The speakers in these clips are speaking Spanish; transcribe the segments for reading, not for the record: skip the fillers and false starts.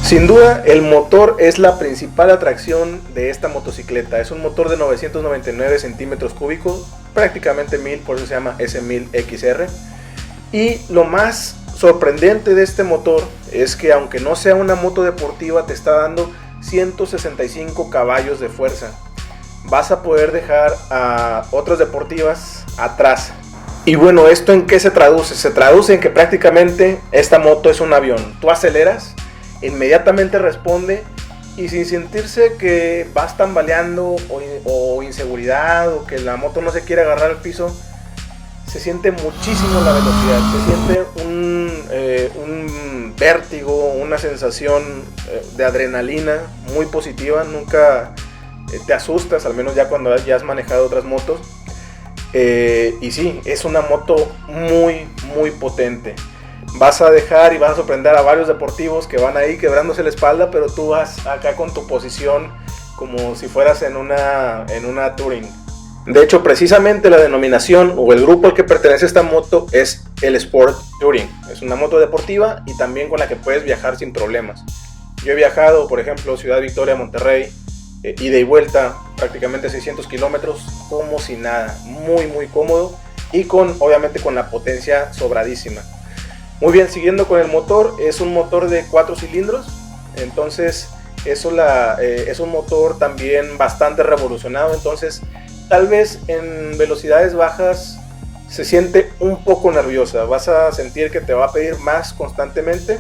Sin duda, el motor es la principal atracción de esta motocicleta. Es un motor de 999 centímetros cúbicos, prácticamente 1000, por eso se llama S1000XR. Y lo más sorprendente de este motor es que, aunque no sea una moto deportiva, te está dando 165 caballos de fuerza. Vas a poder dejar a otras deportivas atrás. Y bueno, ¿esto en qué se traduce? Se traduce en que prácticamente esta moto es un avión. Tú aceleras, inmediatamente responde, y sin sentirse que vas tambaleando o inseguridad o que la moto no se quiere agarrar al piso, se siente muchísimo la velocidad, se siente un vértigo, una sensación de adrenalina muy positiva. Nunca te asustas, al menos ya cuando ya has manejado otras motos. Y sí, es una moto muy potente. Vas a dejar y vas a sorprender a varios deportivos que van ahí quebrándose la espalda, pero tú vas acá con tu posición como si fueras en una touring. De hecho, precisamente la denominación o el grupo al que pertenece esta moto es el Sport Touring. Es una moto deportiva y también con la que puedes viajar sin problemas. Yo he viajado, por ejemplo, Ciudad Victoria, Monterrey, ida y vuelta, prácticamente 600 kilómetros, como si nada. Muy cómodo y obviamente con la potencia sobradísima. Muy bien, siguiendo con el motor, es un motor de 4 cilindros, entonces eso es un motor también bastante revolucionado. Entonces tal vez en velocidades bajas se siente un poco nerviosa, vas a sentir que te va a pedir más constantemente.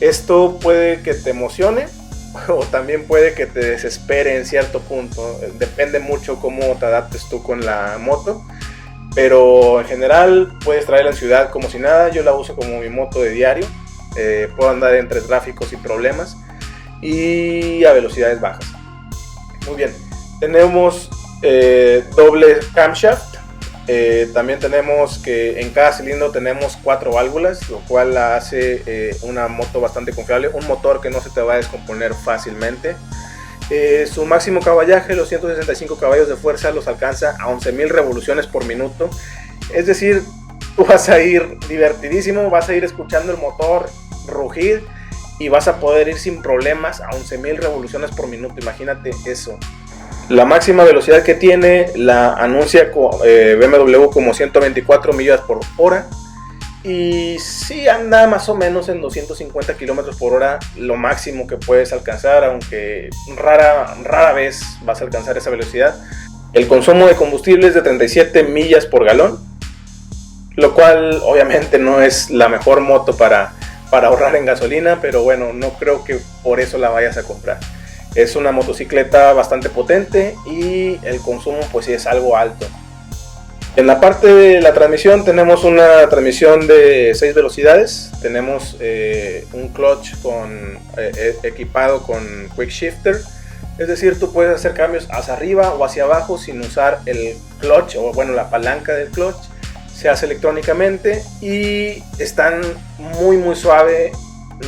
Esto puede que te emocione o también puede que te desespere en cierto punto, depende mucho cómo te adaptes tú con la moto. Pero en general puedes traerla en ciudad como si nada. Yo la uso como mi moto de diario. Puedo andar entre tráfico sin problemas y a velocidades bajas. Muy bien, tenemos doble camshaft. También tenemos que en cada cilindro tenemos 4 válvulas, lo cual la hace una moto bastante confiable. Un motor que no se te va a descomponer fácilmente. Su máximo caballaje, los 165 caballos de fuerza, los alcanza a 11.000 revoluciones por minuto. Es decir, tú vas a ir divertidísimo, vas a ir escuchando el motor rugir y vas a poder ir sin problemas a 11.000 revoluciones por minuto. Imagínate eso. La máxima velocidad que tiene la anuncia BMW como 124 millas por hora. Y sí anda más o menos en 250 kilómetros por hora, lo máximo que puedes alcanzar, aunque rara vez vas a alcanzar esa velocidad. El consumo de combustible es de 37 millas por galón, lo cual obviamente no es la mejor moto para ahorrar en gasolina, pero bueno, no creo que por eso la vayas a comprar. Es una motocicleta bastante potente y el consumo pues sí es algo alto. En la parte de la transmisión tenemos una transmisión de 6 velocidades, tenemos un clutch equipado con quick shifter, es decir, tú puedes hacer cambios hacia arriba o hacia abajo sin usar el clutch, o bueno, la palanca del clutch, se hace electrónicamente y están muy suave,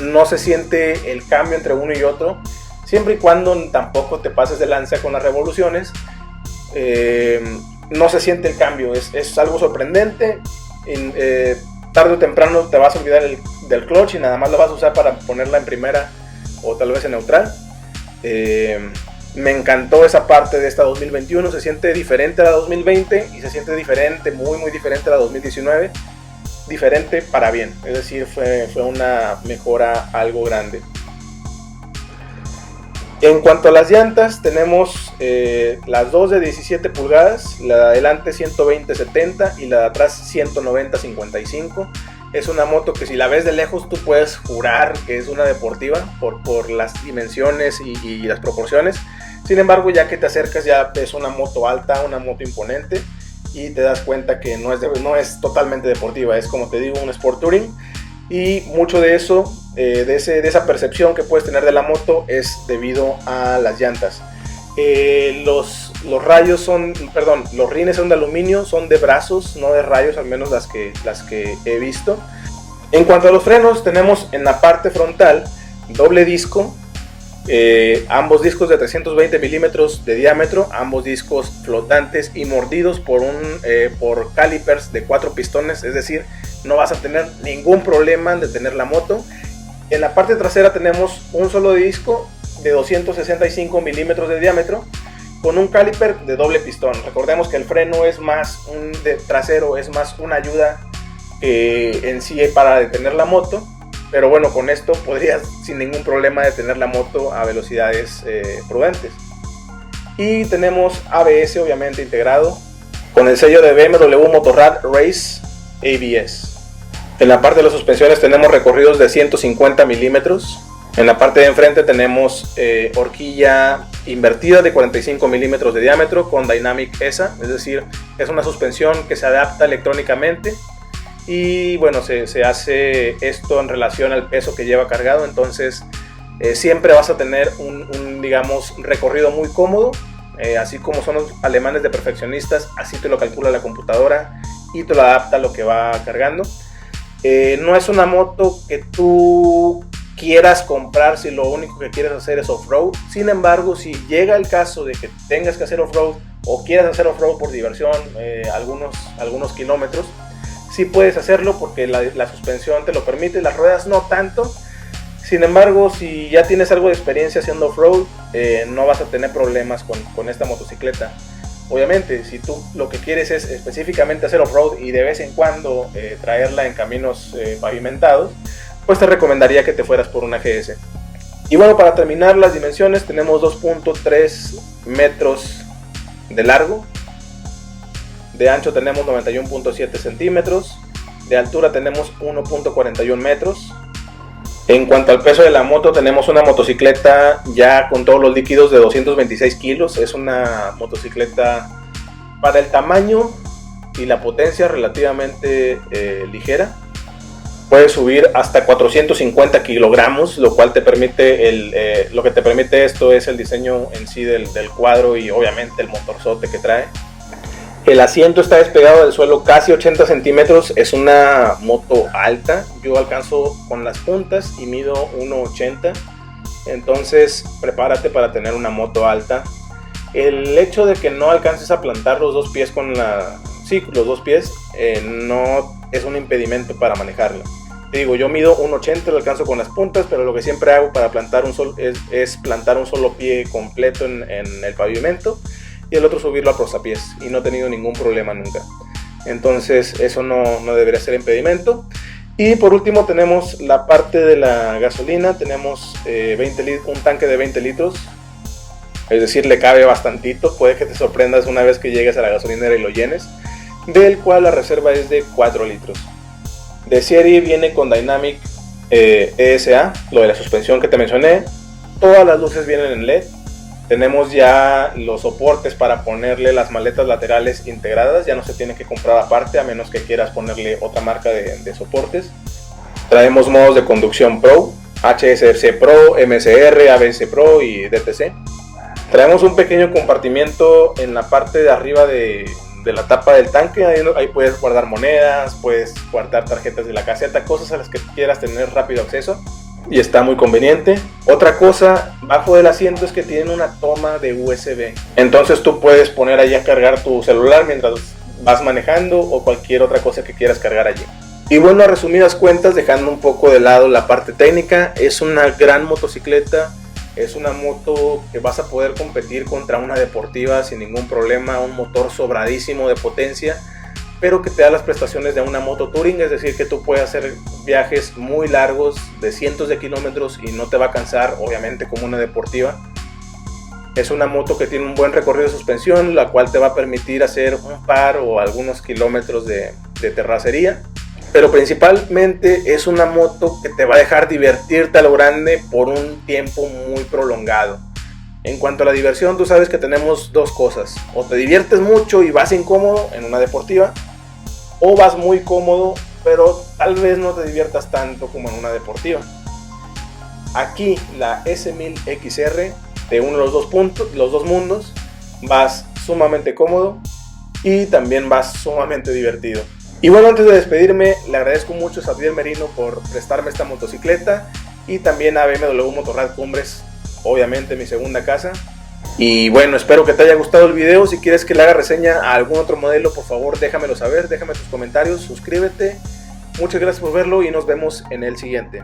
no se siente el cambio entre uno y otro, siempre y cuando tampoco te pases de lanza con las revoluciones. No se siente el cambio, es algo sorprendente. Tarde o temprano te vas a olvidar del clutch y nada más lo vas a usar para ponerla en primera o tal vez en neutral. Me encantó esa parte de esta 2021, se siente diferente a la 2020 y se siente diferente, muy diferente a la 2019, diferente para bien, es decir, fue una mejora algo grande. En cuanto a las llantas, tenemos las dos de 17 pulgadas, la de adelante 120/70 y la de atrás 190/55. Es una moto que si la ves de lejos tú puedes jurar que es una deportiva por las dimensiones y las proporciones. Sin embargo, ya que te acercas ya es una moto alta, una moto imponente y te das cuenta que no es totalmente deportiva, es como te digo un Sport Touring. Y mucho de eso, de esa percepción que puedes tener de la moto es debido a las llantas. Los rines son de aluminio, son de brazos, no de rayos, al menos las que he visto. En cuanto a los frenos, tenemos en la parte frontal doble disco, ambos discos de 320 milímetros de diámetro, ambos discos flotantes y mordidos por calipers de 4 pistones, es decir, no vas a tener ningún problema en detener la moto. En la parte trasera tenemos un solo disco de 265 milímetros de diámetro con un caliper de doble pistón. Recordemos que el freno es más trasero, es más una ayuda en sí para detener la moto, pero bueno, con esto podrías sin ningún problema detener la moto a velocidades prudentes. Y tenemos ABS obviamente integrado con el sello de BMW Motorrad Race ABS. En la parte de las suspensiones tenemos recorridos de 150 milímetros. En la parte de enfrente tenemos horquilla invertida de 45 milímetros de diámetro con Dynamic ESA, es decir, es una suspensión que se adapta electrónicamente y bueno, se hace esto en relación al peso que lleva cargado, entonces siempre vas a tener un digamos, recorrido muy cómodo, así como son los alemanes de perfeccionistas, así te lo calcula la computadora y te lo adapta a lo que va cargando. No es una moto que tú quieras comprar si lo único que quieres hacer es off-road. Sin embargo, si llega el caso de que tengas que hacer off-road o quieras hacer off-road por diversión, algunos kilómetros, sí puedes hacerlo porque la suspensión te lo permite, las ruedas no tanto. Sin embargo, si ya tienes algo de experiencia haciendo off-road, no vas a tener problemas con esta motocicleta. Obviamente, si tú lo que quieres es específicamente hacer off-road y de vez en cuando traerla en caminos pavimentados, pues te recomendaría que te fueras por una GS. Y bueno, para terminar las dimensiones, tenemos 2.3 metros de largo, de ancho tenemos 91.7 centímetros, de altura tenemos 1.41 metros. En cuanto al peso de la moto, tenemos una motocicleta ya con todos los líquidos de 226 kilos. Es una motocicleta para el tamaño y la potencia relativamente ligera. Puede subir hasta 450 kilogramos, lo cual te permite lo que te permite esto es el diseño en sí del cuadro y obviamente el motorzote que trae. El asiento está despegado del suelo casi 80 centímetros, es una moto alta, yo alcanzo con las puntas y mido 1.80, entonces prepárate para tener una moto alta. El hecho de que no alcances a plantar los dos pies los dos pies no es un impedimento para manejarla. Te digo, yo mido 1.80, lo alcanzo con las puntas, pero lo que siempre hago para plantar es plantar un solo pie completo en el pavimento y el otro subirlo a posapiés, y no he tenido ningún problema nunca. Entonces eso no debería ser impedimento. Y por último tenemos la parte de la gasolina, tenemos un tanque de 20 litros, es decir, le cabe bastantito, puede que te sorprendas una vez que llegues a la gasolinera y lo llenes, del cual la reserva es de 4 litros. De serie viene con Dynamic ESA, lo de la suspensión que te mencioné, todas las luces vienen en LED. Tenemos ya los soportes para ponerle las maletas laterales integradas, ya no se tiene que comprar aparte a menos que quieras ponerle otra marca de soportes. Traemos modos de conducción Pro, HSC Pro, MSR, ABS Pro y DTC. Traemos un pequeño compartimiento en la parte de arriba de la tapa del tanque, ahí puedes guardar monedas, puedes guardar tarjetas de la caseta, cosas a las que quieras tener rápido acceso. Y está muy conveniente. Otra cosa, bajo del asiento es que tiene una toma de USB. Entonces tú puedes poner ahí a cargar tu celular mientras vas manejando o cualquier otra cosa que quieras cargar allí. Y bueno, a resumidas cuentas, dejando un poco de lado la parte técnica, es una gran motocicleta. Es una moto que vas a poder competir contra una deportiva sin ningún problema. Un motor sobradísimo de potencia, pero que te da las prestaciones de una moto touring, es decir, que tú puedes hacer viajes muy largos de cientos de kilómetros y no te va a cansar, obviamente, como una deportiva. Es una moto que tiene un buen recorrido de suspensión, la cual te va a permitir hacer un par o algunos kilómetros de terracería, pero principalmente es una moto que te va a dejar divertirte a lo grande por un tiempo muy prolongado. En cuanto a la diversión, tú sabes que tenemos dos cosas: o te diviertes mucho y vas incómodo en una deportiva, o vas muy cómodo pero tal vez no te diviertas tanto como en una deportiva. Aquí la S1000XR te une los dos mundos, vas sumamente cómodo y también vas sumamente divertido. Y bueno, antes de despedirme, le agradezco mucho a Xavier Merino por prestarme esta motocicleta y también a BMW Motorrad Cumbres, obviamente mi segunda casa. Y bueno, espero que te haya gustado el video. Si quieres que le haga reseña a algún otro modelo, por favor déjamelo saber, déjame tus comentarios, suscríbete. Muchas gracias por verlo y nos vemos en el siguiente.